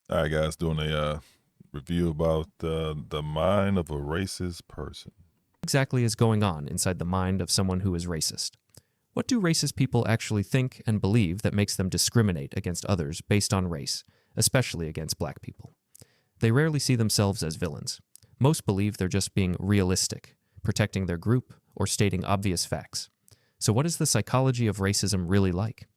All right, guys, doing a review about the mind of a racist person. Exactly is going on inside the mind of someone who is racist? What do racist people actually think and believe that makes them discriminate against others based on race, especially against black people? They rarely see themselves as villains. Most believe they're just being realistic, protecting their group, or stating obvious facts. So, what is the psychology of racism really like?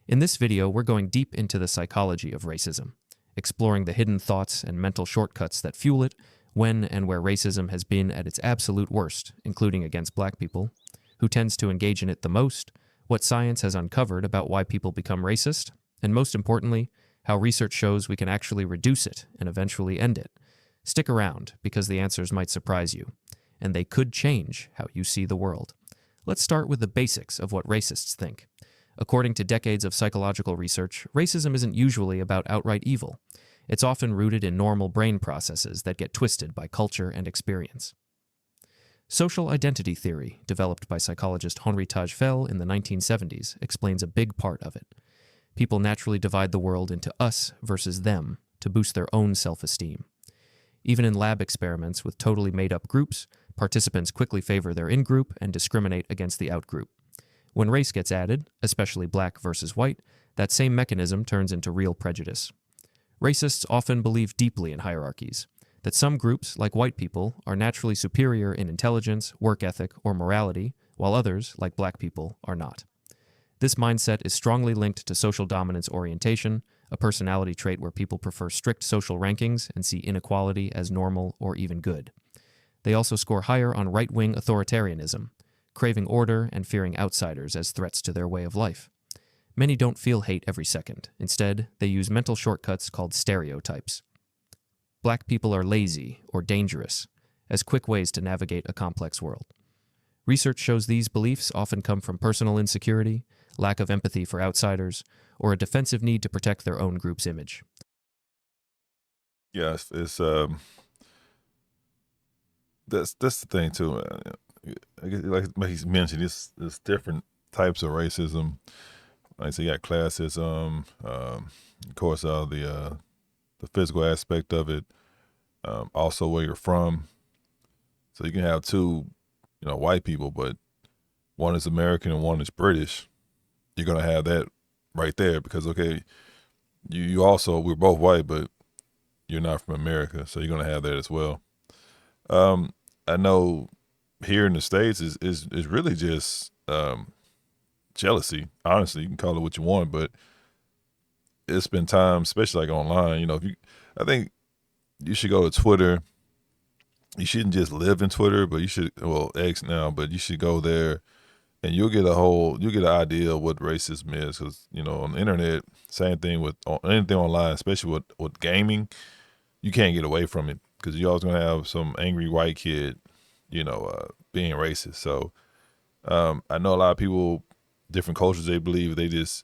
In this video, we're going deep into the psychology of racism, exploring the hidden thoughts and mental shortcuts that fuel it, when and where racism has been at its absolute worst, including against black people, who tends to engage in it the most, what science has uncovered about why people become racist, and most importantly, how research shows we can actually reduce it and eventually end it. Stick around, because the answers might surprise you, and they could change how you see the world. Let's start with the basics of what racists think. According to decades of psychological research, racism isn't usually about outright evil. It's often rooted in normal brain processes that get twisted by culture and experience. Social identity theory, developed by psychologist Henri Tajfel in the 1970s, explains a big part of it. People naturally divide the world into us versus them to boost their own self-esteem. Even in lab experiments with totally made-up groups, participants quickly favor their in-group and discriminate against the out-group. When race gets added, especially black versus white, that same mechanism turns into real prejudice. Racists often believe deeply in hierarchies, that some groups, like white people, are naturally superior in intelligence, work ethic, or morality, while others, like black people, are not. This mindset is strongly linked to social dominance orientation, a personality trait where people prefer strict social rankings and see inequality as normal or even good. They also score higher on right-wing authoritarianism, craving order and fearing outsiders as threats to their way of life. Many don't feel hate every second. Instead, they use mental shortcuts called stereotypes. Black people are lazy or dangerous, as quick ways to navigate a complex world. Research shows these beliefs often come from personal insecurity, lack of empathy for outsiders, or a defensive need to protect their own group's image. Yes, it's that's the thing too. I guess, like he's mentioned, it's different types of racism. Like so, you got classism, of course, the physical aspect of it, also where you're from. So you can have two, white people, but one is American and one is British. You're gonna have that right there because okay, you also we're both white, but you're not from America, so you're gonna have that as well. I know here in the States is really just jealousy. Honestly, you can call it what you want, but it's been times, especially like online. If I think you should go to Twitter. You shouldn't just live in Twitter, but you should X now, but you should go there and you'll get an idea of what racism is because on the internet, same thing with anything online, especially with gaming, you can't get away from it because you're always gonna have some angry white kid, being racist. So I know a lot of people, different cultures, they believe they just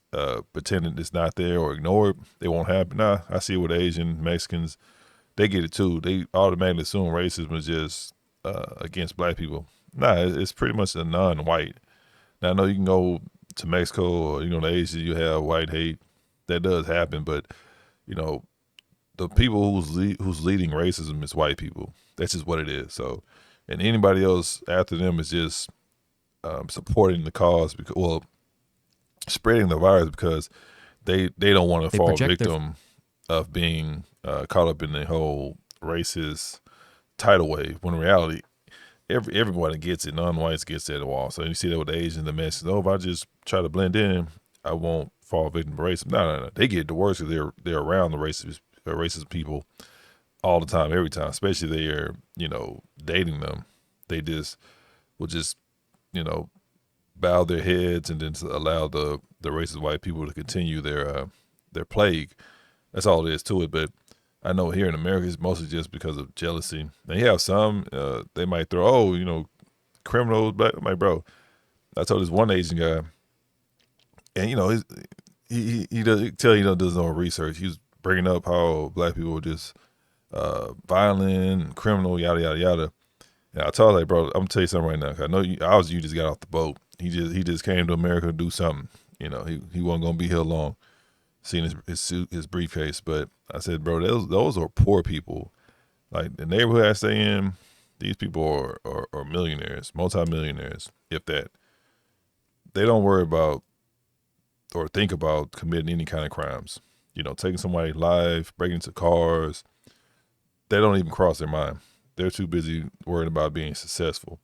pretend that it's not there or ignore it. They won't happen. Nah, I see it with Asian, Mexicans. They get it too. They automatically assume racism is just against black people. Nah, it's pretty much a non-white. Now I know you can go to Mexico or to Asia, you have white hate. That does happen, but you know the people who's leading racism is white people. That's just what it is. So, and anybody else after them is just supporting the cause because spreading the virus because they don't want to They fall project their victim of being caught up in the whole racist tidal wave. When in reality, everybody gets it. Non-whites gets it at all. So you see that with the Asians, the Mexicans. Oh, if I just try to blend in, I won't fall victim to racism. No. They get the worst because they're around the racist people all the time, every time. Especially they're dating them. They just will just bow their heads and then allow the racist white people to continue their plague. That's all it is to it. But I know here in America it's mostly just because of jealousy. Now you have some they might throw criminals, but I'm like, bro, I told this one Asian guy, and he does tell you does no research. He was bringing up how black people were just violent, criminal, yada yada yada. And I told him, like, bro, I'm gonna tell you something right now. 'Cause I know you just got off the boat. He just came to America to do something. He wasn't gonna be here long. seeing his suit, his briefcase. But I said, bro, those are poor people. Like the neighborhood I stay in, these people are millionaires, multimillionaires, if that. They don't worry about or think about committing any kind of crimes. Taking somebody's life, breaking into cars, they don't even cross their mind. They're too busy worrying about being successful.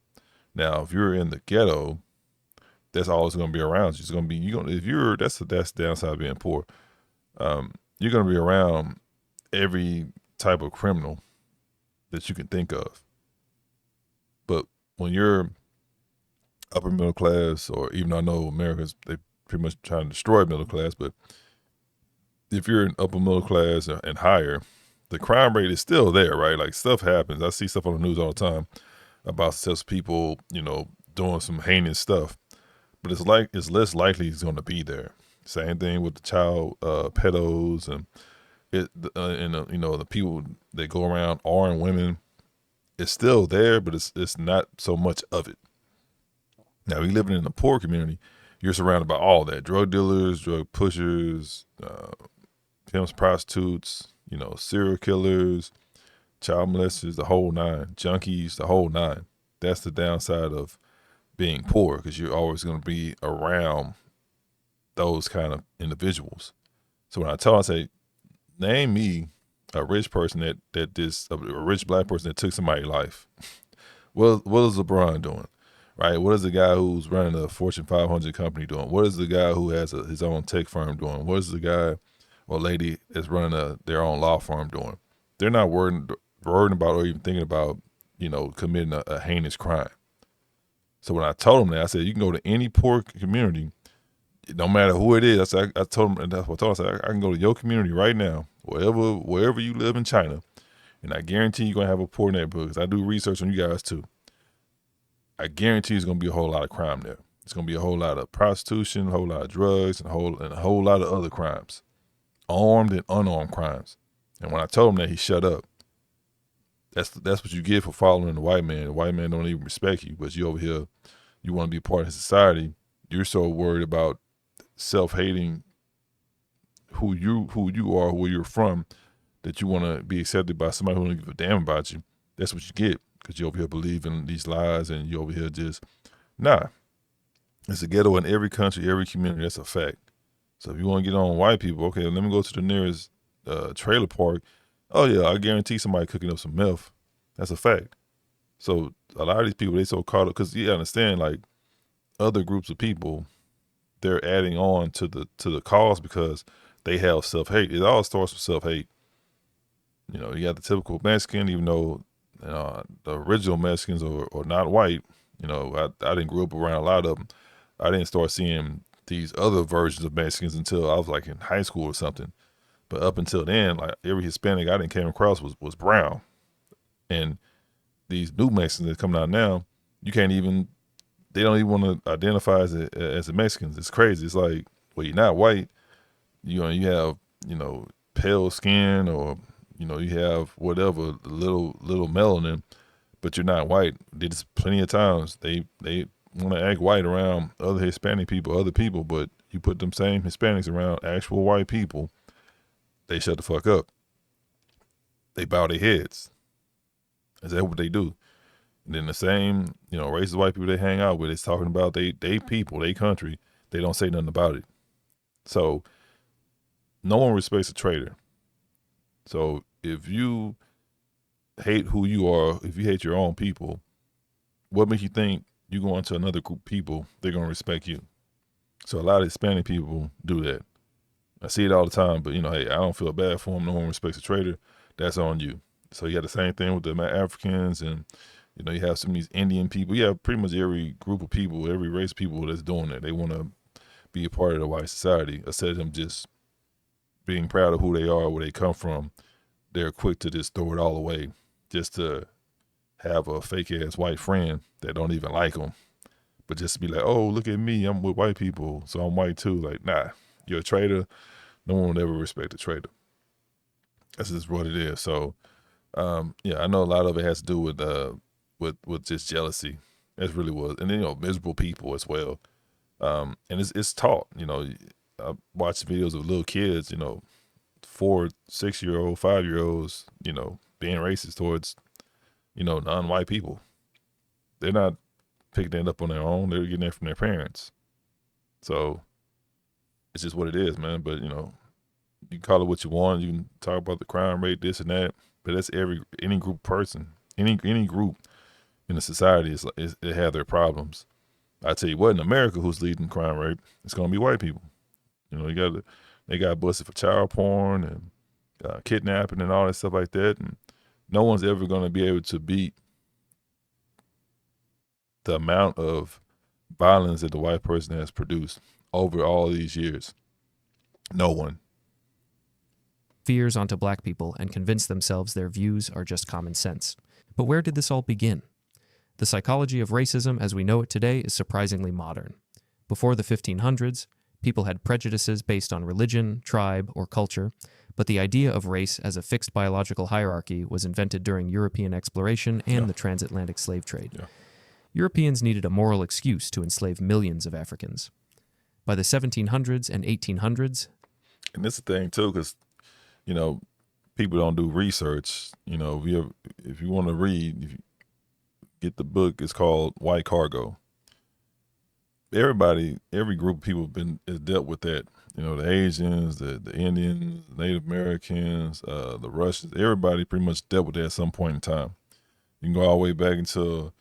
Now, if you're in the ghetto, that's always going to be around you. It's going to be you going if you're that's the downside of being poor. You're going to be around every type of criminal that you can think of. But when you're upper middle class, or even though I know America's they pretty much trying to destroy middle class, but if you're in upper middle class and higher, the crime rate is still there, right? Like stuff happens. I see stuff on the news all the time about successful people, doing some heinous stuff, but it's less likely it's going to be there. Same thing with the child pedos and the people that go around R women. It's still there, but it's not so much of it. Now, we living in a poor community, you're surrounded by all that: drug dealers, drug pushers, pimps, prostitutes, serial killers, child molesters, the whole nine, junkies, the whole nine. That's the downside of being poor, because you're always going to be around those kind of individuals. So when I tell them, I say, name me a rich person a rich black person that took somebody's life. What is LeBron doing? Right? What is the guy who's running a Fortune 500 company doing? What is the guy who has his own tech firm doing? What is the guy or lady that's running their own law firm doing? They're not worrying about or even thinking about, committing a heinous crime. So when I told them that, I said, you can go to any poor community, no matter who it is. I told them, and that's what I told them. I said, I can go to your community right now, wherever you live in China, and I guarantee you're going to have a poor neighborhood, because I do research on you guys too. I guarantee there's going to be a whole lot of crime there. It's going to be a whole lot of prostitution, a whole lot of drugs, and a whole lot of other crimes, armed and unarmed crimes. And when I told him that, he shut up. That's what you get for following the white man. The white man don't even respect you, but you over here, you want to be a part of society. You're so worried about self-hating who you are, where you're from, that you want to be accepted by somebody who don't give a damn about you. That's what you get, because you over here believing these lies, and you over here just, nah. It's a ghetto in every country, every community. That's a fact. So if you want to get on white people, okay, let me go to the nearest trailer park. Oh yeah, I guarantee somebody cooking up some meth. That's a fact. So a lot of these people, they so caught up, because you understand, like, other groups of people, they're adding on to the cause because they have self-hate. It all starts with self-hate. You got the typical Mexican, even though the original Mexicans are not white. I didn't grow up around a lot of them. I didn't start seeing these other versions of Mexicans until I was like in high school or something. But up until then, like, every Hispanic I didn't came across was brown. And these new Mexicans that come out now, they don't even want to identify as a Mexicans. It's crazy. It's like, well, you're not white. You have, pale skin, or, you have whatever, little melanin, but you're not white. There's plenty of times they want to act white around other Hispanic people, other people, but you put them same Hispanics around actual white people, they shut the fuck up. They bow their heads. Is that what they do? And then the same, racist white people they hang out with, it's talking about they people, they country. They don't say nothing about it. So no one respects a traitor. So if you hate who you are, if you hate your own people, what makes you think you go into another group of people, they're going to respect you? So a lot of Hispanic people do that. I see it all the time, but, hey, I don't feel bad for them. No one respects a traitor. That's on you. So you got the same thing with the Africans, and, you have some of these Indian people. You have pretty much every group of people, every race of people that's doing that. They want to be a part of the white society. Instead of them just being proud of who they are, where they come from, they're quick to just throw it all away just to have a fake ass white friend that don't even like them, but just to be like, oh, look at me, I'm with white people, so I'm white too. Like, nah, you're a traitor. No one will ever respect a traitor. That's just what it is. So, yeah, I know a lot of it has to do with just jealousy. That's really what, and then, miserable people as well. And it's taught, I watch videos of little kids, 4, 6 year old, 5 year olds, being racist towards, non-white people. They're not picking that up on their own. They're getting it from their parents. So it's just what it is, man. But you can call it what you want. You can talk about the crime rate, this and that. But that's any group person, any group in a society they have their problems. I tell you what, in America, who's leading crime rate? It's gonna be white people. They got busted for child porn and kidnapping and all that stuff like that, and no one's ever gonna be able to beat the amount of violence that the white person has produced over all these years. No one. Fears onto black people and convince themselves their views are just common sense. But where did this all begin? The psychology of racism as we know it today is surprisingly modern. Before the 1500s, people had prejudices based on religion, tribe, or culture, but the idea of race as a fixed biological hierarchy was invented during European exploration and the transatlantic slave trade. Yeah. Europeans needed a moral excuse to enslave millions of Africans. By the 1700s and 1800s, and this is the thing too, because people don't do research. If you want to read, if you get the book, it's called White Cargo. Every group of people has dealt with that. The Asians, the Indians, Native Americans, the Russians. Everybody pretty much dealt with that at some point in time. You can go all the way back until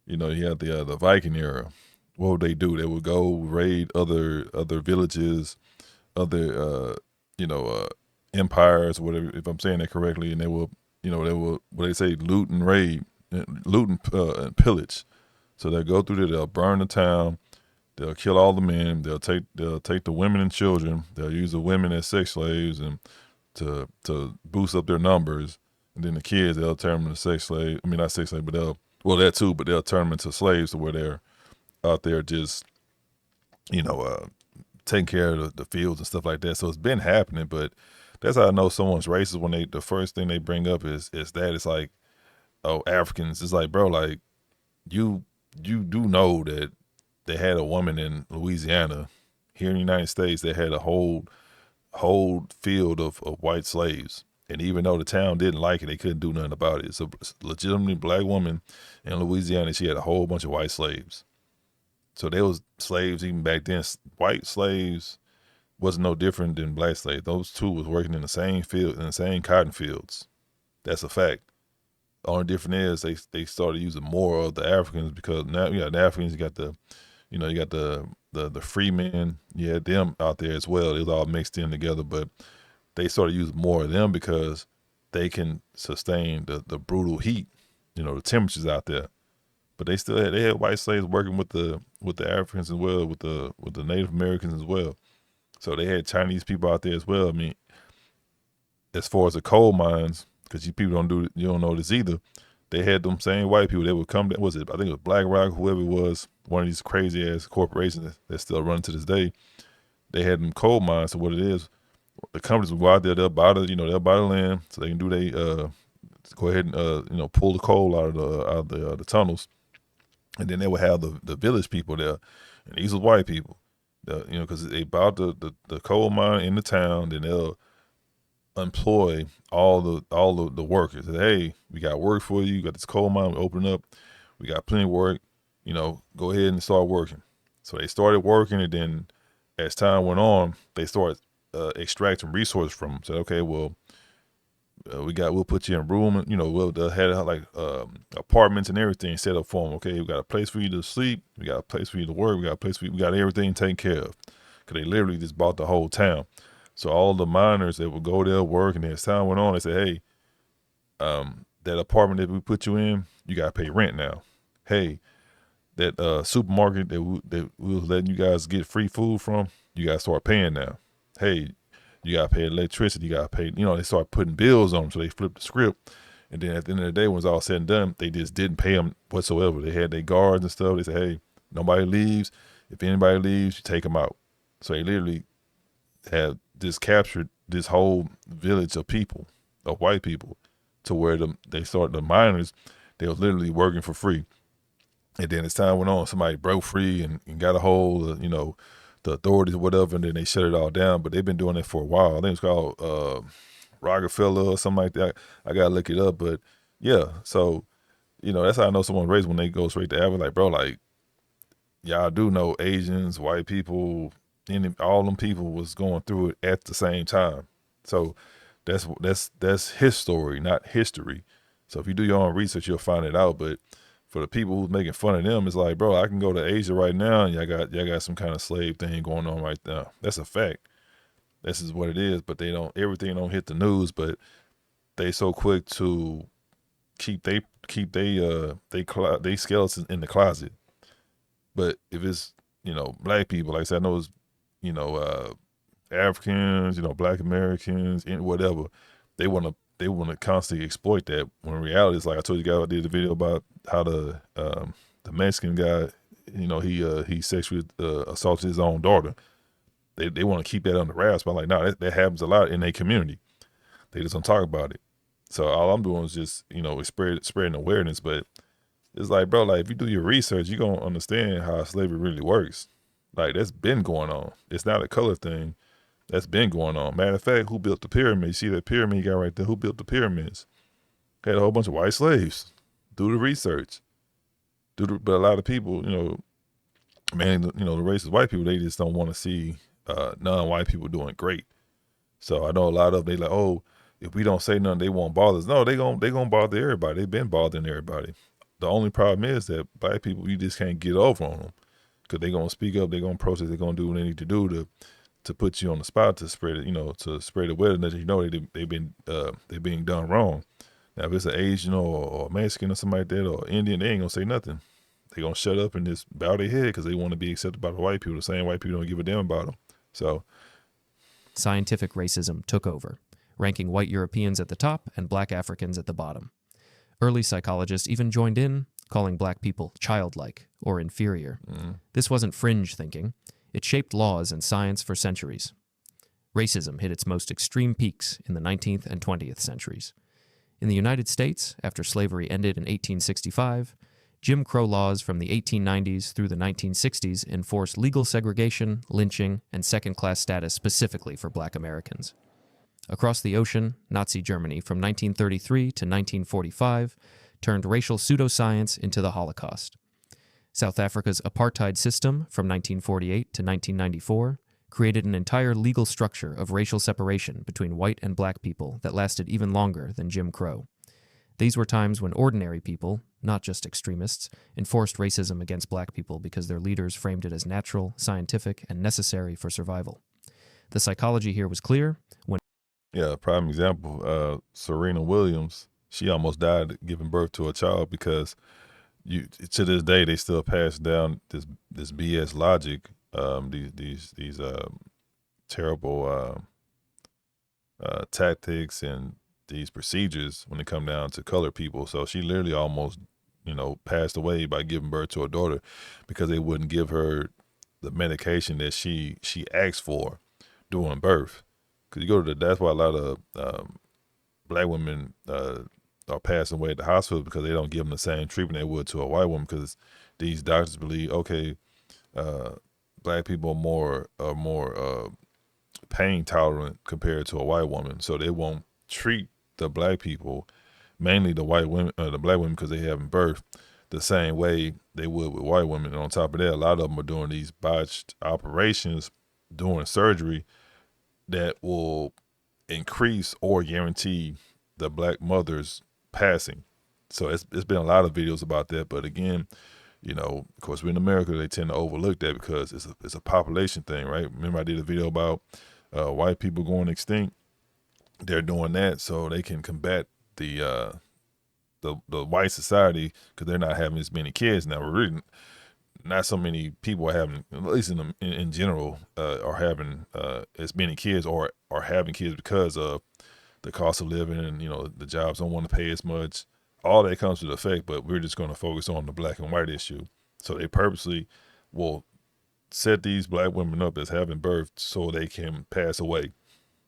you had the Viking era. What would they do? They would go raid other villages, other empires, whatever. If I'm saying that correctly, and they will what they say, loot and raid, loot and pillage. So they'll go through there. They'll burn the town. They'll kill all the men. They'll take the women and children. They'll use the women as sex slaves and to boost up their numbers. And then the kids, they'll turn them into sex slaves. I mean, not sex slaves, but that too. But they'll turn them into slaves to where they're out there just taking care of the fields and stuff like that. So it's been happening, but that's how I know someone's racist when the first thing they bring up is that it's like, oh, Africans. It's like, bro, like you do know that they had a woman in Louisiana here in the United States that had a whole field of white slaves. And even though the town didn't like it, they couldn't do nothing about it. It's a legitimately black woman in Louisiana. She had a whole bunch of white slaves. So there was slaves even back then. White slaves wasn't no different than black slaves. Those two was working in the same field, in the same cotton fields. That's a fact. The only difference is they started using more of the Africans because now the Africans, you got the free men, you had them out there as well. It was all mixed in together, but they started using more of them because they can sustain the brutal heat, the temperatures out there. But they had white slaves working with the Africans as well, with the Native Americans as well. So they had Chinese people out there as well. I mean, as far as the coal mines, because you people don't know this either. They had them same white people. They would come. I think it was BlackRock, whoever it was, one of these crazy ass corporations that still run to this day. They had them coal mines. So what it is, the companies will go out there. They'll buy the land so they can do go ahead and pull the coal out of the tunnels, and then they would have the village people there, and these are white people, because they bought the coal mine in the town. Then they'll employ all the workers. Hey, we got work for you. You got this coal mine open up. We got plenty of work. Go ahead and start working. So they started working, and then as time went on, they started extracting resources from them. Said, okay, well, we'll put you in room. They'll have like apartments and everything set up for them. Okay, we got a place for you to sleep. We got a place for you to work. We got everything taken care of. Cause they literally just bought the whole town. So all the miners that would go there work, and as time went on, they said, hey, that apartment that we put you in, you got to pay rent now. Hey, that supermarket that we was letting you guys get free food from, you got to start paying now. Hey, you got to pay electricity. You got to pay, they start putting bills on them. So they flipped the script. And then at the end of the day, when it's all said and done, they just didn't pay them whatsoever. They had their guards and stuff. They said, hey, nobody leaves. If anybody leaves, you take them out. So they literally had just captured this whole village of people, of white people, to where the miners, they was literally working for free. And then as time went on, somebody broke free and got a hold of, the authorities or whatever, and then they shut it all down. But they've been doing it for a while. I think it's called Rockefeller or something like that. I gotta look it up, but yeah. So that's how I know someone's race when they go straight to average. Like, bro, like y'all do know Asians, white people, all them people was going through it at the same time. So that's his story, not history. So if you do your own research, you'll find it out. But for the people who's making fun of them, it's like, bro, I can go to Asia right now, and y'all got some kind of slave thing going on right now. That's a fact. This is what it is. But everything don't hit the news. But they so quick to keep they skeletons in the closet. But if it's black people, like I said, I know it's you know uh, Africans, Black Americans, and whatever, they want to constantly exploit that. When in reality, it's like I told you guys, I did a video about how the Mexican guy, he sexually assaulted his own daughter. They want to keep that under wraps, but I'm like, no, that happens a lot in their community. They just don't talk about it. So all I'm doing is just spreading awareness. But it's like, bro, like if you do your research, you're gonna understand how slavery really works. Like that's been going on. It's not a color thing. That's been going on. Matter of fact, who built the pyramids? See that pyramid you got right there? Who built the pyramids? Had a whole bunch of white slaves. Do the research. But a lot of people, man, the racist white people, they just don't want to see non-white people doing great. So I know a lot of they like, oh, if we don't say nothing, they won't bother us. No, they gonna bother everybody. They've been bothering everybody. The only problem is that black people, you just can't get over on them because they're gonna speak up, they're gonna protest, they're gonna do what they need to do to put you on the spot to spread it, to spread awareness. They're being done wrong. Now, if it's an Asian or Mexican or something like that or Indian, they ain't gonna say nothing. They gonna shut up and just bow their head because they want to be accepted by the white people. The same white people don't give a damn about them. So, Scientific racism took over, ranking white Europeans at the top and black Africans at the bottom. Early psychologists even joined in, calling black people childlike or inferior. This wasn't fringe thinking. It shaped laws and science for centuries. Racism hit its most extreme peaks in the 19th and 20th centuries. In the United States, after slavery ended in 1865, Jim Crow laws from the 1890s through the 1960s enforced legal segregation, lynching, and second-class status specifically for black Americans. Across the ocean, Nazi Germany from 1933 to 1945 turned racial pseudoscience into the Holocaust. South Africa's apartheid system from 1948 to 1994 created an entire legal structure of racial separation between white and black people that lasted even longer than Jim Crow. These were times when ordinary people, not just extremists, enforced racism against black people because their leaders framed it as natural, scientific, and necessary for survival. The psychology here was clear. yeah, prime example, Serena Williams, she almost died giving birth to a child because to this day they still pass down this BS logic, these terrible tactics and these procedures when it come down to colored people. So she literally almost passed away by giving birth to a daughter because they wouldn't give her the medication that she asked for during birth. Because you go to that's why a lot of black women are passing away at the hospital because they don't give them the same treatment they would to a white woman because these doctors believe, okay, black people are more pain tolerant compared to a white woman, so they won't treat the black people, mainly the white women, the black women, because they haven't birth the same way they would with white women. And on top of that, a lot of them are doing these botched operations, doing surgery that will increase or guarantee the black mother's passing. So it's been a lot of videos about that. But again, of course, we're in America, they tend to overlook that because it's a population thing, right? Remember I did a video about white people going extinct. They're doing that so they can combat the white society because they're not having as many kids now. We're really not so many people are having, at least in general, are having as many kids or are having kids because of the cost of living and the jobs don't want to pay as much. All that comes to effect, but we're just going to focus on the black and white issue. So they purposely will set these black women up as having birth so they can pass away,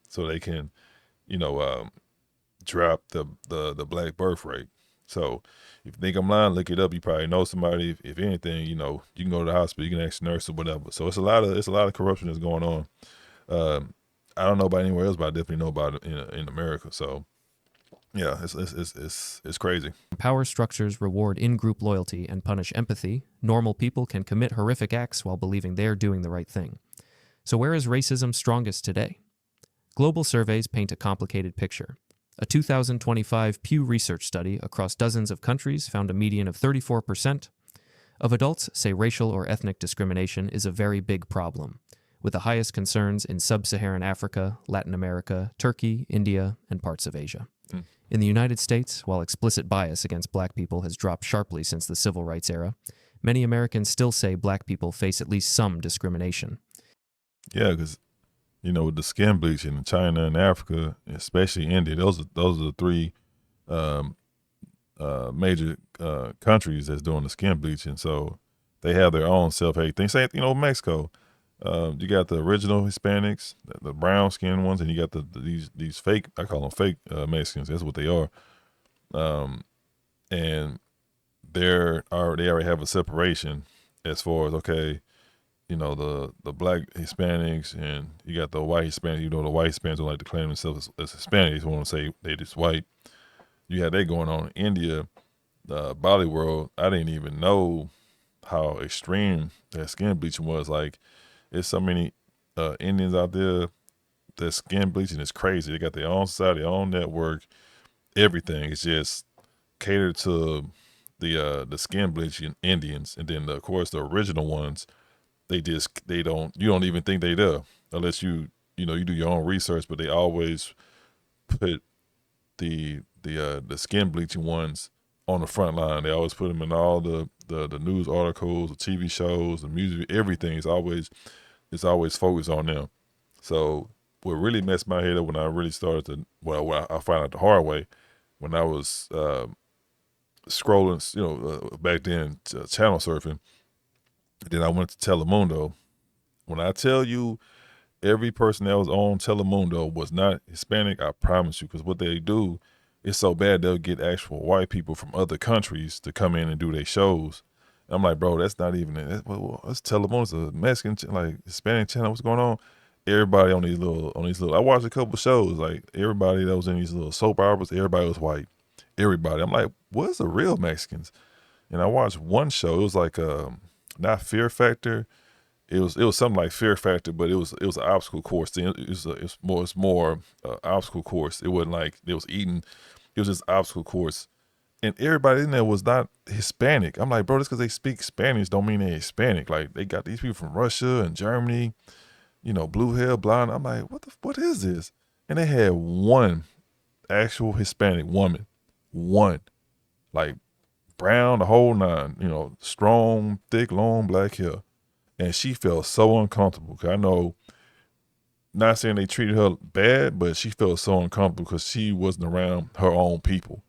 so they can, drop the black birth rate. So if you think I'm lying, look it up. You probably know somebody. If anything, you know, you can go to the hospital, you can ask a nurse or whatever. So it's a lot of corruption that's going on. I don't know about anywhere else, but I definitely know about it in America. So yeah, it's crazy. Power structures reward in group loyalty and punish empathy. Normal people can commit horrific acts while believing they're doing the right thing. So, where is racism strongest today? Global surveys paint a complicated picture. A 2025 Pew Research study across dozens of countries found a median of 34% of adults say racial or ethnic discrimination is a very big problem, with the highest concerns in sub-Saharan Africa, Latin America, Turkey, India, and parts of Asia. In the United States, while explicit bias against black people has dropped sharply since the civil rights era, many Americans still say black people face at least some discrimination. Yeah, because you know, with the skin bleaching in China and Africa, especially India, those are the three um, major countries that's doing the skin bleaching. So they have their own self hate thing. Say, you know, Mexico, you got the original Hispanics, the brown skinned ones, and you got these fake. I call them fake Mexicans. That's what they are. Um, and they already have a separation as far as, okay, you know, the black Hispanics and you got the white Hispanics. You know, the white Hispanics don't like to claim themselves as Hispanic. They want to say they just white. You had that going on in India, the Bali world. I didn't even know how extreme that skin bleaching was. Like, there's so many Indians out there that skin bleaching is crazy. They got their own society, their own network, everything. It's just catered to the skin bleaching Indians, and then of course the original ones. They don't, you don't even think they there unless you know you do your own research. But they always put the skin bleaching ones on the front line. They always put them in all the news articles, the TV shows, the music, everything. It's always focused on them. So what really messed my head up when I really started to, well, I found out the hard way when I was scrolling, you know, back then, channel surfing. Then I went to Telemundo. When I tell you every person that was on Telemundo was not Hispanic, I promise you, because what they do is so bad they'll get actual white people from other countries to come in and do their shows. I'm like, bro, that's not even it. That's Telemundo, it's a Mexican, like Hispanic channel. What's going on? Everybody on these little. I watched a couple shows. Like everybody that was in these little soap operas, everybody was white. Everybody. I'm like, what's the real Mexicans? And I watched one show. It was like not Fear Factor. It was something like Fear Factor, but it was an obstacle course. It's more obstacle course. It wasn't like it was eating. It was just obstacle course, and everybody in there was not Hispanic. I'm like, bro, just because they speak Spanish don't mean they're Hispanic. Like they got these people from Russia and Germany, you know, blue hair, blonde. I'm like, what is this? And they had one actual Hispanic woman, one, like brown, the whole nine, you know, strong, thick, long black hair. And she felt so uncomfortable. 'Cause I know, not saying they treated her bad, but she felt so uncomfortable because she wasn't around her own people.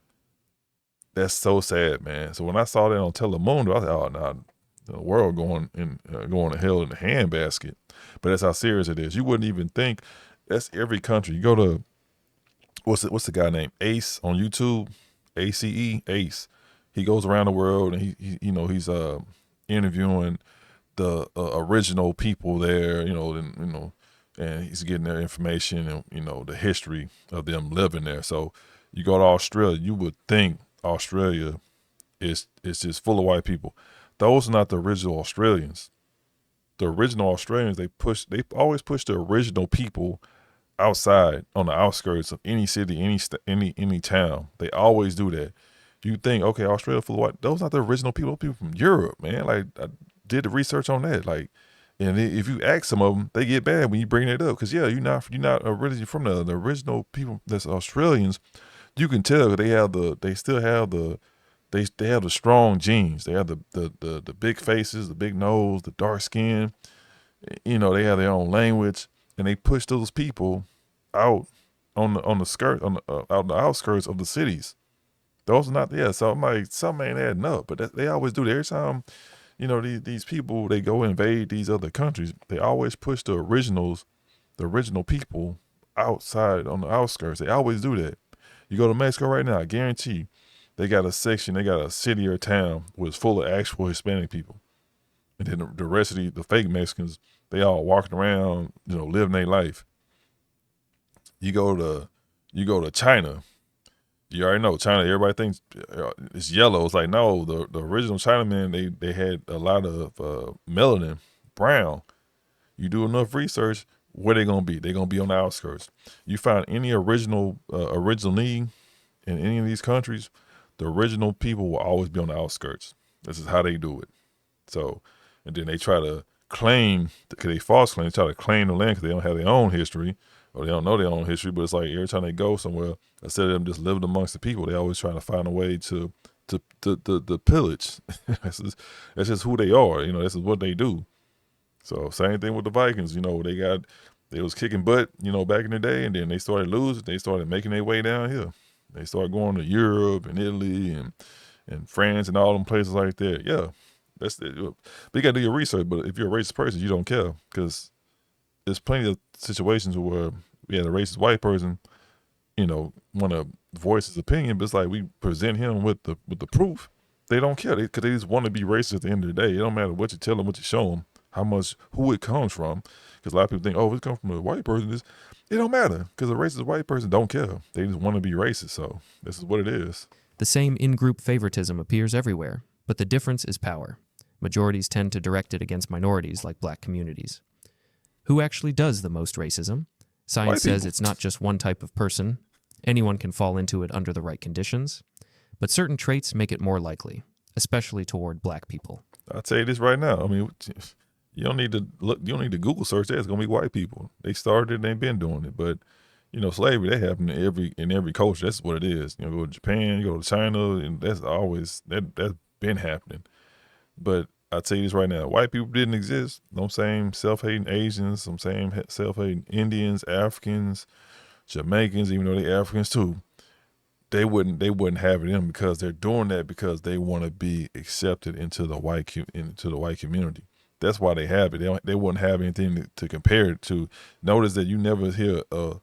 That's so sad, man. So when I saw that on Telemundo, I was like, oh, nah, the world going to hell in the handbasket. But that's how serious it is. You wouldn't even think that's every country. You go to, what's the guy named Ace on YouTube? Ace. He goes around the world and he you know, he's interviewing the original people there, and he's getting their information and, you know, the history of them living there. So you go to Australia, you would think Australia is just full of white people. Those are not the original Australians. The original Australians, they always push the original people outside on the outskirts of any city, any town. They always do that. You think, okay, Australia full of white. Those not the original people from Europe, man. Like, I did the research on that. Like, and if you ask some of them, they get bad when you bring it up. Cause yeah, you're not originally from the original people that's Australians. You can tell they still have they have the strong genes. They have the big faces, the big nose, the dark skin. You know, they have their own language, and they push those people out on the skirt on the out on the outskirts of the cities. Those are not, yeah. So I'm like, something ain't adding up. But they always do that. Every time, you know, these people, they go invade these other countries, they always push the original people outside on the outskirts. They always do that. You go to Mexico right now, I guarantee they got a section, they got a city or town where it's full of actual Hispanic people, and then the rest of the fake Mexicans, they all walking around, living their life. You go to China. You already know China. Everybody thinks it's yellow. It's like, no, the original Chinamen, they had a lot of melanin, brown. You do enough research, where they gonna be? They gonna be on the outskirts. You find any originally in any of these countries, the original people will always be on the outskirts. This is how they do it. So, and then they try to claim, because they false claim, they try to claim the land because they don't have their own history or they don't know their own history. But it's like every time they go somewhere, instead of them just living amongst the people, they always trying to find a way to pillage. That's just who they are. This is what they do. So same thing with the Vikings. They was kicking butt, back in the day, and then they started losing. They started making their way down here. They started going to Europe and Italy and France and all them places like that. Yeah, that's it. But you got to do your research. But if you're a racist person, you don't care, because there's plenty of situations where we had a racist white person, want to voice his opinion, but it's like we present him with the proof. They don't care, because they just want to be racist at the end of the day. It don't matter what you tell them, what you show them, who it comes from. Because a lot of people think, oh, it comes from a white person. It don't matter, because a racist white person don't care. They just want to be racist. So this is what it is. The same in-group favoritism appears everywhere, but the difference is power. Majorities tend to direct it against minorities like black communities. Who actually does the most racism? Science says it's not just one type of person. Anyone can fall into it under the right conditions. But certain traits make it more likely, especially toward black people. I'll tell you this right now. I mean, you don't need to look. You don't need to Google search that. It's gonna be white people. They started it. They've been doing it. But slavery, that happened in every culture. That's what it is. Go to Japan, you go to China, and that's been happening. But I tell you this right now, white people didn't exist. Them same self-hating Asians, some same self-hating Indians, Africans, Jamaicans, even though they Africans too. They wouldn't have it in, because they're doing that because they want to be accepted into the white community. That's why they have it. They wouldn't have anything to compare it to. Notice that you never hear a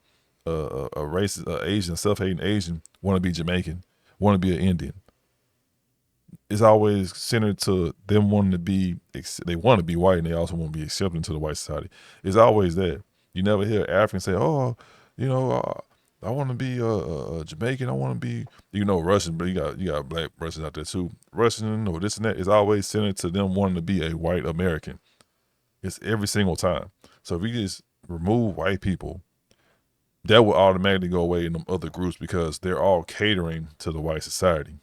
racist Asian, self-hating Asian want to be Jamaican, want to be an Indian. It's always centered to them wanting to be. They want to be white, and they also want to be accepted into the white society. It's always that. You never hear Africans say, "Oh, I want to be a Jamaican. I want to be, Russian." But you got black Russians out there too, Russian or this and that. It's always centered to them wanting to be a white American. It's every single time. So if you just remove white people, that will automatically go away in them other groups, because they're all catering to the white society.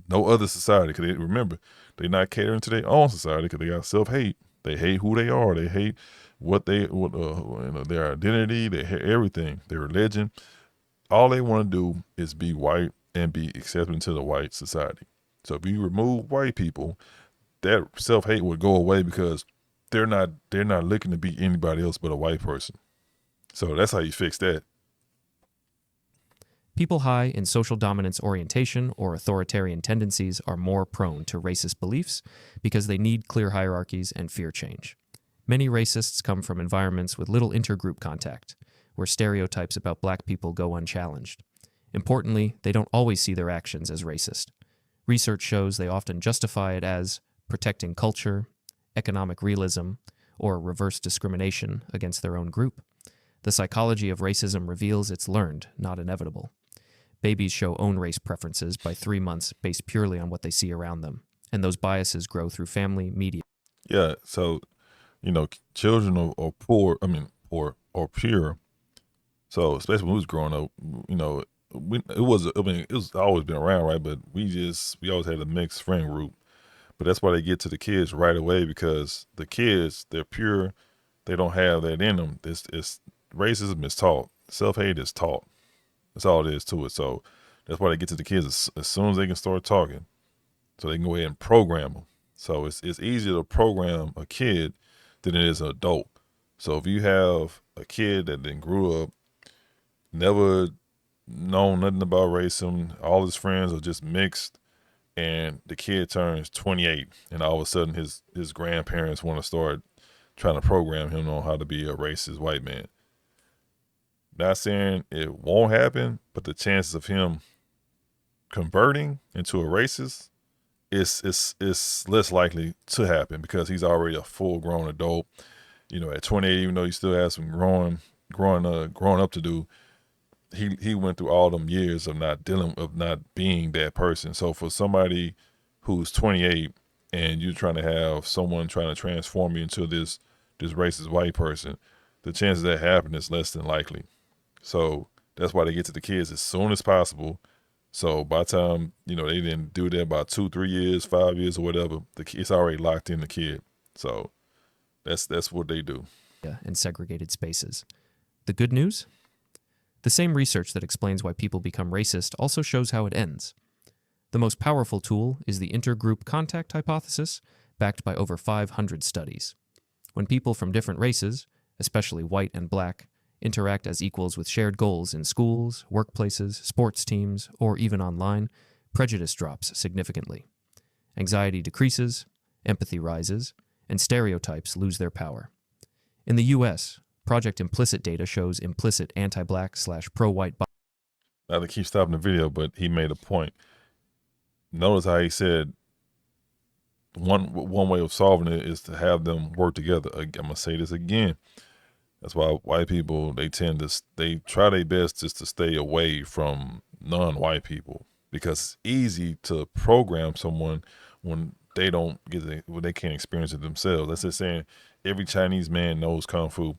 No other society, because remember, they're not catering to their own society, because they got self-hate. They hate who they are. They hate their identity, everything, their religion. All they want to do is be white and be accepted into the white society. So if you remove white people, that self-hate would go away, because they're not looking to be anybody else but a white person. So that's how you fix that. People high in social dominance orientation or authoritarian tendencies are more prone to racist beliefs because they need clear hierarchies and fear change. Many racists come from environments with little intergroup contact, where stereotypes about black people go unchallenged. Importantly, they don't always see their actions as racist. Research shows they often justify it as protecting culture, economic realism, or reverse discrimination against their own group. The psychology of racism reveals it's learned, not inevitable. Babies show own race preferences by 3 months based purely on what they see around them, and those biases grow through family, media. Yeah, so children are poor. I mean, poor or pure. So especially when we was growing up, it was always been around, right? But we always had a mixed friend group. But that's why they get to the kids right away, because the kids, they're pure. They don't have that in them. It's racism is taught. Self-hate is taught. That's all it is to it. So that's why they get to the kids as soon as they can start talking, so they can go ahead and program them. So it's easier to program a kid than it is an adult. So if you have a kid that then grew up, never known nothing about racism, all his friends are just mixed, and the kid turns 28, and all of a sudden his grandparents want to start trying to program him on how to be a racist white man. Not saying it won't happen, but the chances of him converting into a racist, it's less likely to happen because he's already a full grown adult. At 28, even though he still has some growing up to do, he went through all them years of not being that person. So for somebody who's 28 and you're trying to have someone trying to transform you into this racist white person, the chances of that happening is less than likely. So that's why they get to the kids as soon as possible. So by the time they didn't do that about 2, 3 years, 5 years, or whatever, it's already locked in the kid. So that's what they do. Yeah, in segregated spaces. The good news? The same research that explains why people become racist also shows how it ends. The most powerful tool is the intergroup contact hypothesis, backed by over 500 studies. When people from different races, especially white and black, interact as equals with shared goals in schools, workplaces, sports teams, or even online, prejudice drops significantly. Anxiety decreases, empathy rises, and stereotypes lose their power. In the U.S., Project Implicit data shows implicit anti-black/pro-white bias. Now they keep stopping the video, but he made a point. Notice how he said one way of solving it is to have them work together. I'm gonna say this again. That's why white people, they try their best just to stay away from non-white people, because it's easy to program someone when they don't when they can't experience it themselves. That's just saying every Chinese man knows kung fu.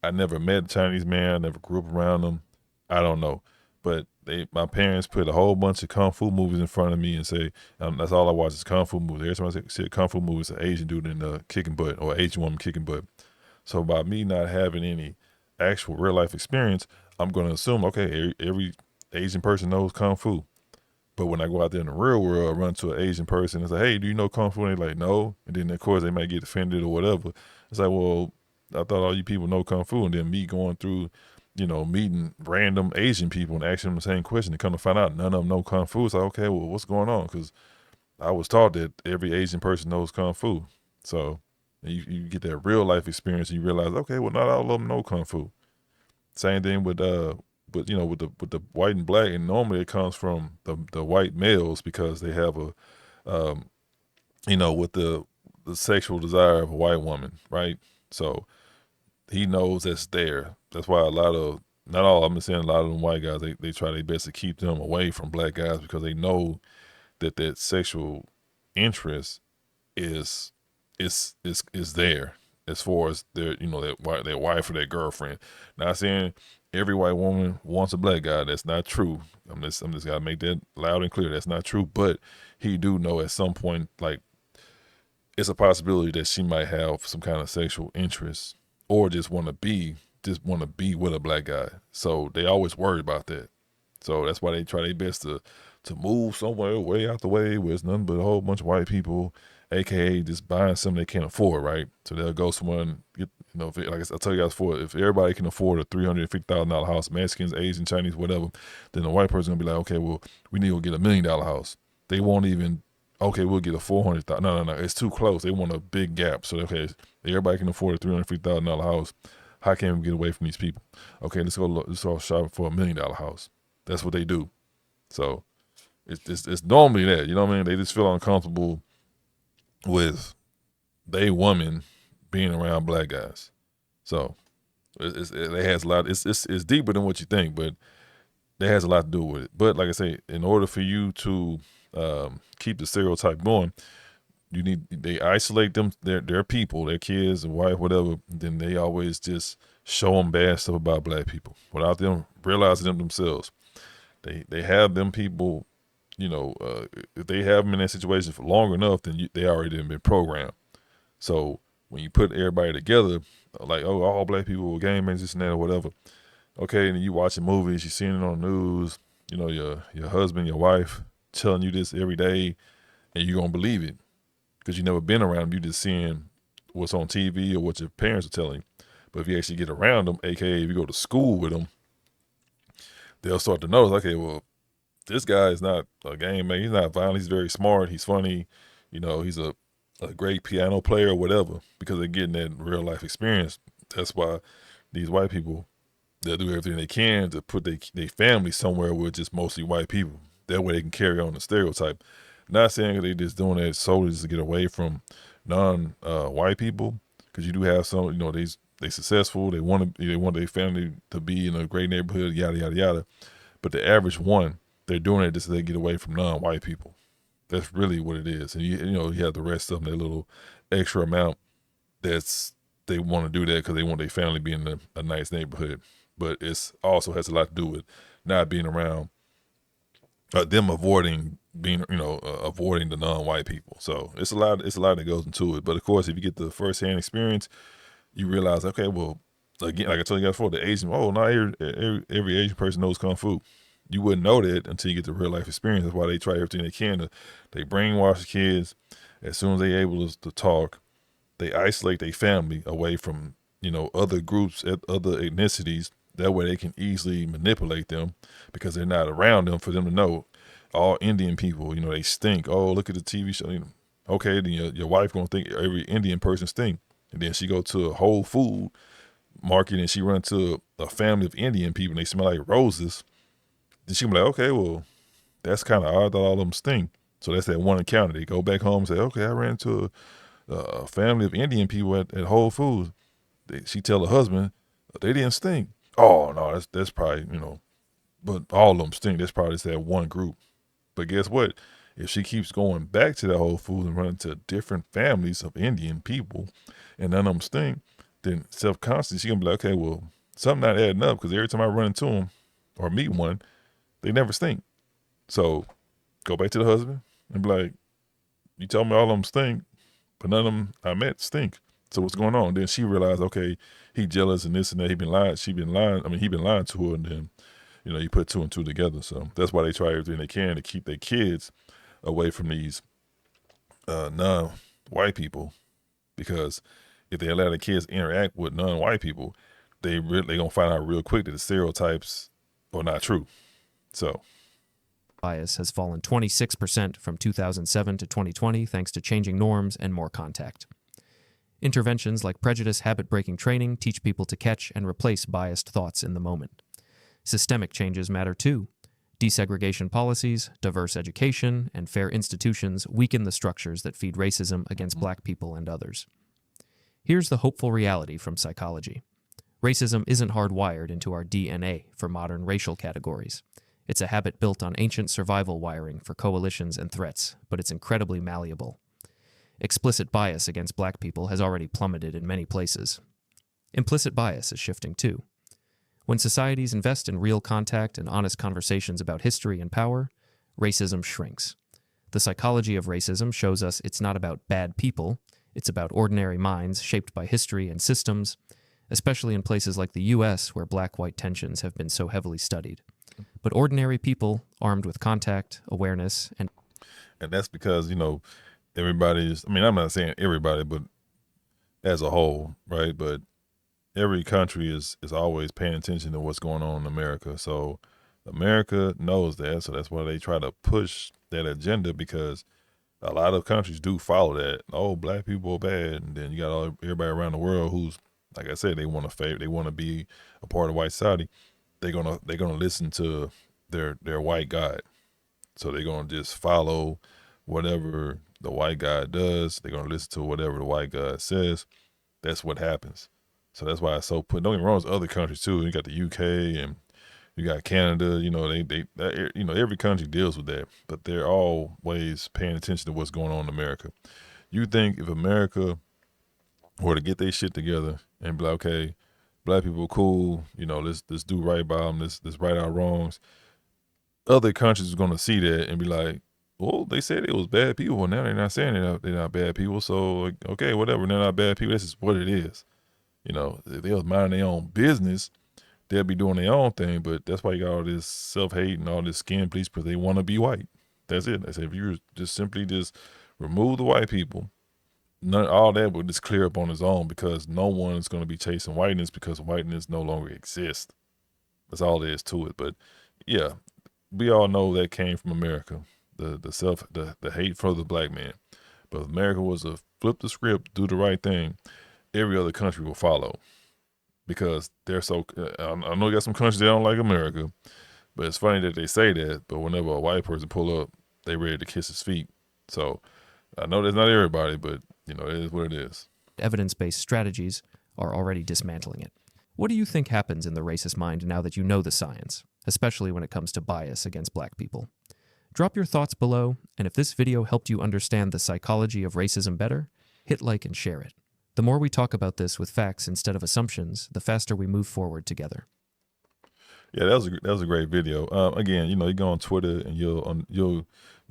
I never met a Chinese man. I never grew up around them. I don't know. But my parents put a whole bunch of kung fu movies in front of me and say, that's all I watch is kung fu movies. Every time I see a kung fu movie, it's an Asian dude in kicking butt, or an Asian woman kicking butt. So by me not having any actual real life experience, I'm going to assume, okay, every Asian person knows kung fu. But when I go out there in the real world, I run to an Asian person and say, hey, do you know kung fu? And they're like, no. And then, of course, they might get offended or whatever. It's like, well, I thought all you people know kung fu. And then me going through, meeting random Asian people and asking them the same question, and come to find out none of them know kung fu. It's like, okay, well, what's going on? Because I was taught that every Asian person knows kung fu. So you get that real life experience and you realize, okay, well, not all of them know kung fu. Same thing with with the white and black, and normally it comes from the white males because they have with the sexual desire of a white woman, right? So he knows that's there. That's why not all, I'm saying a lot of them white guys, they try their best to keep them away from black guys because they know that sexual interest is there as far as their wife or their girlfriend. Not saying every white woman wants a black guy. That's not true. I'm just gotta make that loud and clear. That's not true. But he do know at some point, like, it's a possibility that she might have some kind of sexual interest or just want to be with a black guy. So they always worry about that. So that's why they try their best to move somewhere way out the way where it's nothing but a whole bunch of white people, aka just buying something they can't afford, right? So they'll go somewhere and get, like I tell you guys before, if everybody can afford a $350,000 house, Mexicans, Asians, Chinese, whatever, then the white person gonna be like, okay, well, we need to get $1 million house. They won't even, okay, we'll get a 400,000. No, it's too close. They want a big gap. So okay, everybody can afford a $350,000 house. How can we get away from these people? Okay, let's go shopping for $1 million house. That's what they do. So it's normally that, you know what I mean? They just feel uncomfortable with they woman being around black guys. So it has a lot. It's deeper than what you think, but it has a lot to do with it. But like I say, in order for you to keep the stereotype going, they isolate them, their people, their kids and wife, whatever. Then they always just show them bad stuff about black people without them realizing them themselves. They have them people, if they have them in that situation for long enough, then they already been programmed. So when you put everybody together, like, oh, all black people were gang members, this and that, or whatever. Okay, and you watching movies, you seeing it on the news, your husband, your wife telling you this every day, and you're gonna believe it because you never been around them. You just seeing what's on TV or what your parents are telling you. But if you actually get around them, aka if you go to school with them, they'll start to notice, okay, well, this guy is not a game man. He's not violent. He's very smart. He's funny. He's a great piano player or whatever, because they're getting that real life experience. That's why these white people, they'll do everything they can to put their family somewhere with just mostly white people. That way they can carry on the stereotype. Not saying they just doing that solely just to get away from non-white people, because you do have some, they successful, they want their family to be in a great neighborhood, yada yada yada. But the average one, they're doing it just so they get away from non-white people. That's really what it is. And you have the rest of them, that little extra amount that's they want to do that because they want their family to be in a nice neighborhood. But it's also has a lot to do with not being around them avoiding being avoiding the non-white people. So it's a lot that goes into it. But of course, if you get the first-hand experience, you realize, okay, well, again, like I told you guys before, the Asian, not every Asian person knows kung fu. You wouldn't know that until you get the real life experience. That's why they try everything they can to, they brainwash the kids. As soon as they able to talk, they isolate their family away from other groups, other ethnicities. That way they can easily manipulate them because they're not around them for them to know. All Indian people, they stink. Oh, look at the TV show. Okay, then your wife gonna think every Indian person stink, and then she go to a Whole Food market and she run to a family of Indian people and they smell like roses. Then she gonna be like, okay, well, that's kind of odd that all of them stink. So that's that one encounter. They go back home and say, okay, I ran into a family of Indian people at Whole Foods. She tell her husband they didn't stink. Oh no, that's probably but all of them stink. That's probably just that one group. But guess what? If she keeps going back to that Whole Foods and running to different families of Indian people, and none of them stink, then self-consciously she gonna be like, okay, well, something not adding up because every time I run into them or meet one, they never stink. So go back to the husband and be like, you told me all of them stink, but none of them I met stink. So what's going on? Then she realized, okay, he jealous and this and that. He been lying. She been lying. I mean, he been lying to her, and then you put two and two together. So that's why they try everything they can to keep their kids away from these non-white people, because if they allow the kids to interact with non-white people, they gonna find out real quick that the stereotypes are not true. So bias has fallen 26% from 2007 to 2020 thanks to changing norms and more contact. Interventions like prejudice habit-breaking training teach people to catch and replace biased thoughts in the moment. Systemic changes matter too. Desegregation policies, diverse education, and fair institutions weaken the structures that feed racism against black people and others. Here's the hopeful reality from psychology. Racism isn't hardwired into our DNA for modern racial categories. It's a habit built on ancient survival wiring for coalitions and threats, but it's incredibly malleable. Explicit bias against black people has already plummeted in many places. Implicit bias is shifting too. When societies invest in real contact and honest conversations about history and power, racism shrinks. The psychology of racism shows us it's not about bad people, it's about ordinary minds shaped by history and systems, especially in places like the U.S. where black-white tensions have been so heavily studied. But ordinary people, armed with contact, awareness, and that's because everybody's. I mean, I'm not saying everybody, but as a whole, right? But every country is always paying attention to what's going on in America. So America knows that. So that's why they try to push that agenda, because a lot of countries do follow that. Oh, black people are bad, and then you got everybody around the world who's, like I said, they want to be a part of white society. They're gonna listen to their white guide. So they're gonna just follow whatever the white guy does. They're gonna listen to whatever the white guy says. That's what happens. So that's why it's so put. Don't get me wrong, there's other countries too. You got the UK and you got Canada. Every country deals with that, but they're always paying attention to what's going on in America. You think if America were to get their shit together and be like, okay, black people are cool, let's do right by them, let's right our wrongs. Other countries are gonna see that and be like, well, they said it was bad people, and now they're not saying they're not bad people. So okay, whatever, they're not bad people. This is what it is. If they was minding their own business, they'll be doing their own thing. But that's why you got all this self-hate and all this skin police, because they want to be white. That's it. They say if you just simply just remove the white people, all that will just clear up on its own, because no one is going to be chasing whiteness, because whiteness no longer exists. That's all there is to it. But yeah, we all know that came from America, the hate for the black man. But if America was to flip the script, do the right thing, every other country will follow, because they're so. I know you got some countries that don't like America, But it's funny that they say that, but whenever a white person pull up, they ready to kiss his feet. So I know that's not everybody, but it is what it is. Evidence-based strategies are already dismantling it. What do you think happens in the racist mind now that you know the science, especially when it comes to bias against black people? Drop your thoughts below, and if this video helped you understand the psychology of racism better, hit like and share it. The more we talk about this with facts instead of assumptions, the faster we move forward together. Yeah, that was a great video. Again, you go on Twitter and you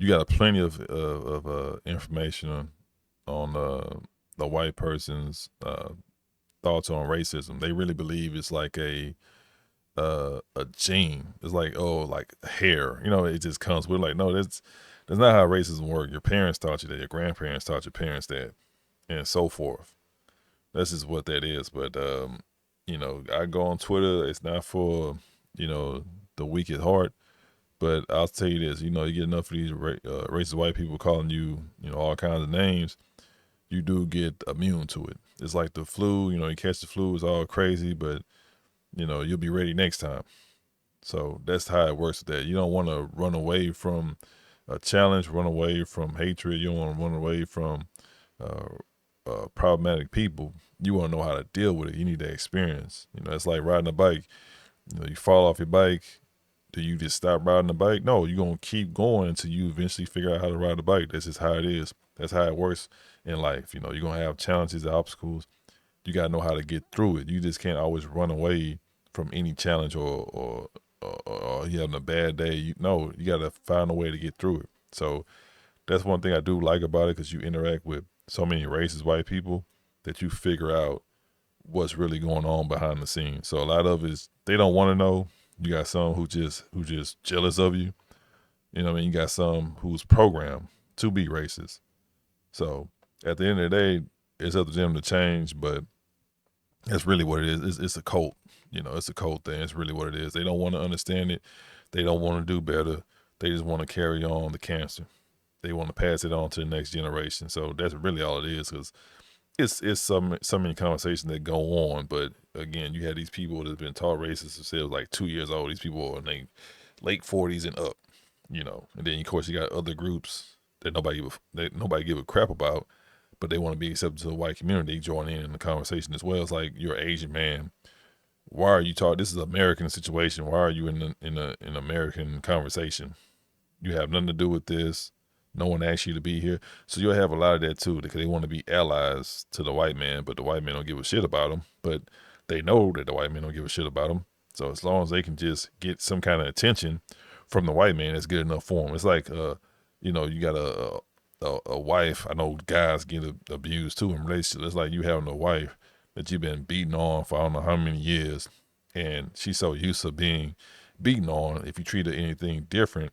got plenty of information on the white person's thoughts on racism. They really believe it's like a gene. It's like hair. It just comes with no. That's not how racism works. Your parents taught you that. Your grandparents taught your parents that, and so forth. That's just what that is. But I go on Twitter. It's not for the weak at heart. But I'll tell you this. You get enough of these racist white people calling you all kinds of names. You do get immune to it. It's like the flu. You catch the flu, it's all crazy, but you'll be ready next time. So that's how it works with that. You don't want to run away from a challenge, run away from hatred. You don't want to run away from problematic people. You want to know how to deal with it. You need that experience. It's like riding a bike. You fall off your bike. Do you just stop riding the bike? No, you're going to keep going until you eventually figure out how to ride the bike. That's just how it is. That's how it works in life. You're going to have challenges, obstacles. You got to know how to get through it. You just can't always run away from any challenge or you having a bad day. You got to find a way to get through it. So that's one thing I do like about it, because you interact with so many racist white people that you figure out what's really going on behind the scenes. So a lot of it is they don't want to know. You got some who just jealous of you. You got some who's programmed to be racist. So at the end of the day, it's up to them to change, but that's really what it is. It's a cult. It's a cult thing. It's really what it is. They don't want to understand it. They don't want to do better. They just want to carry on the cancer. They want to pass it on to the next generation. So that's really all it is, because it's so many conversations that go on. But again, you had these people that have been taught racist since they was like 2 years old. These people are in their late 40s and up, and then of course you got other groups that nobody give a crap about, but they want to be accepted to the white community. They join in the conversation as well. It's like, you're an Asian man. Why are you taught? This is an American situation. Why are you in an American conversation? You have nothing to do with this. No one asked you to be here. So you'll have a lot of that too, because they want to be allies to the white man, but the white man don't give a shit about them. But they know that the white man don't give a shit about them. So as long as they can just get some kind of attention from the white man, that's good enough for them. It's like, you got a wife. I know guys get abused too in relationships. It's like you having a wife that you've been beating on for I don't know how many years, and she's so used to being beaten on. If you treat her anything different,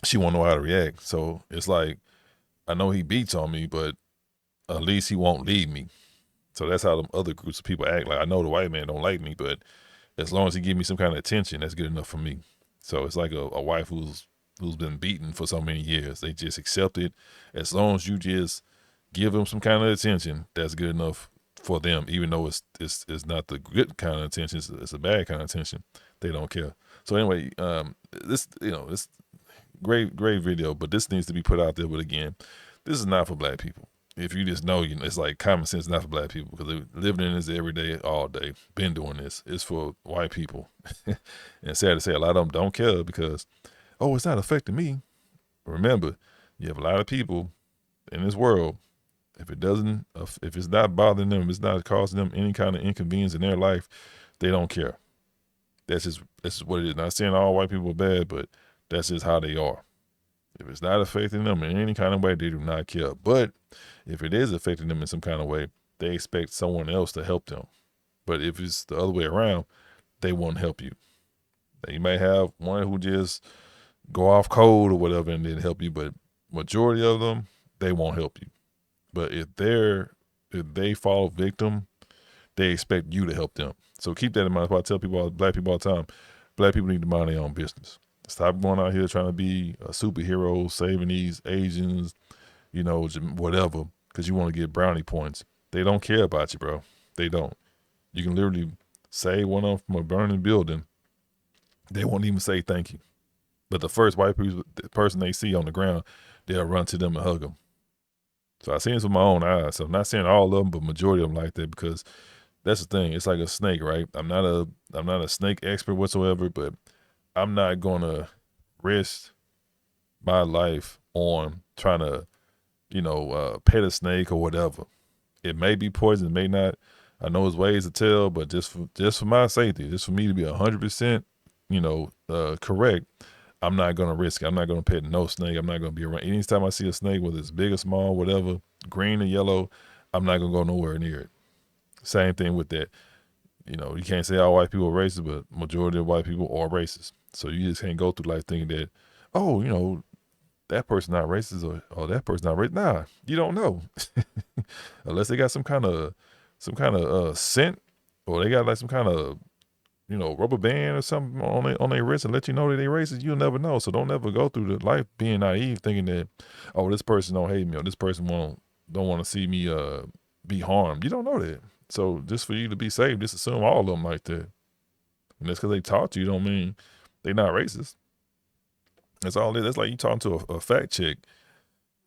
she won't know how to react. So it's like, I know he beats on me, but at least he won't leave me. So that's how the other groups of people act. Like, I know the white man don't like me, but as long as he give me some kind of attention, that's good enough for me. So it's like a wife who's been beaten for so many years. They just accept it. As long as you just give them some kind of attention, that's good enough for them. Even though it's not the good kind of attention, it's a bad kind of attention. They don't care. So anyway, this it's great video, but this needs to be put out there. But again, this is not for black people. If you just know, it's like common sense, not for black people, because they living in this every day, all day, been doing this. It's for white people. And sad to say, a lot of them don't care because, oh, it's not affecting me. Remember, you have a lot of people in this world. If it's not bothering them, if it's not causing them any kind of inconvenience in their life, they don't care. That's just what it is. Not saying all white people are bad, but that's just how they are. If it's not affecting them in any kind of way, they do not care. But if it is affecting them in some kind of way, they expect someone else to help them. But if it's the other way around, they won't help you. Now, you may have one who just go off cold or whatever and then help you, but majority of them, they won't help you. But if they fall victim, they expect you to help them. So keep that in mind. That's why I tell black people all the time, black people need to mind their own business. Stop going out here trying to be a superhero, saving these Asians, whatever, because you want to get brownie points. They don't care about you, bro. They don't. You can literally save one of them from a burning building they won't even say thank you. But the first white person they see on the ground, they'll run to them and hug them. So I seen this with my own eyes. So I'm not saying all of them, but majority of them like that, because that's the thing. It's like a snake, right? I'm not a snake expert whatsoever, but I'm not gonna risk my life on trying to, pet a snake or whatever. It may be poison, it may not. I know there's ways to tell, but just for my safety, just for me to be 100%, correct, I'm not gonna risk it. I'm not gonna pet no snake. I'm not gonna be around. Anytime I see a snake, whether it's big or small, whatever, green or yellow, I'm not gonna go nowhere near it. Same thing with that. You can't say all white people are racist, but majority of white people are racist. So you just can't go through life thinking that, oh, that person not racist, or that person not racist. Nah, you don't know. Unless they got some kind of scent, or they got like some kind of rubber band or something on their wrist and let you know that they racist, you'll never know. So don't ever go through the life being naive, thinking that, oh, this person don't hate me, or this person don't want to see me be harmed. You don't know that. So just for you to be safe, just assume all of them like that. And that's because they taught you, don't mean they not racist. That's all it is. That's like you talking to a fat chick.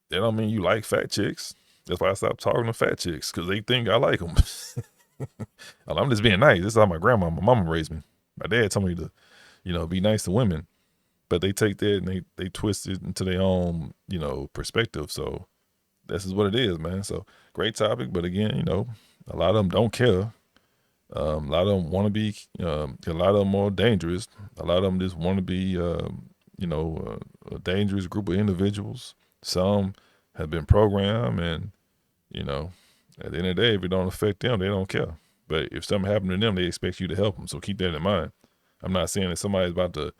That don't mean you like fat chicks. That's why I stopped talking to fat chicks, because they think I like them. I'm just being nice. This is how my mama raised me. My dad told me to, be nice to women, but they take that and they twist it into their own, perspective. So this is what it is, man. So great topic, but again, a lot of them don't care. A lot of them want to be. A lot of them are dangerous. A lot of them just want to be, a dangerous group of individuals. Some have been programmed, and at the end of the day, if it don't affect them, they don't care. But if something happened to them, they expect you to help them. So keep that in mind. I'm not saying that somebody's about to,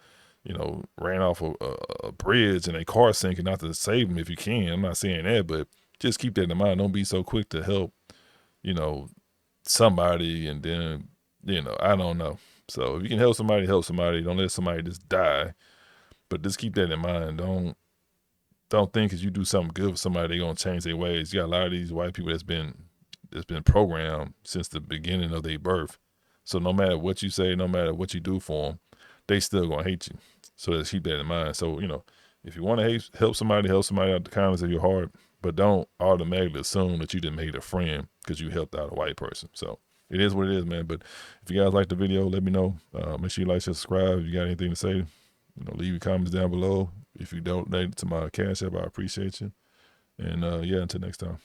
ran off a bridge and a car sinking, not to save them if you can. I'm not saying that, but just keep that in mind. Don't be so quick to help, somebody, and then, I don't know. So if you can help somebody, help somebody. Don't let somebody just die. But just keep that in mind. Don't think because you do something good for somebody, they're gonna change their ways. You got a lot of these white people that's been programmed since the beginning of their birth. So no matter what you say, no matter what you do for them, they still gonna hate you. So just keep that in mind. So if you want to help somebody out the kindness of your heart, but don't automatically assume that you didn't make it a friend because you helped out a white person. So it is what it is, man. But if you guys like the video, let me know. Make sure you like, subscribe. If you got anything to say, leave your comments down below. If you donate to my Cash App, I appreciate you. And yeah, until next time.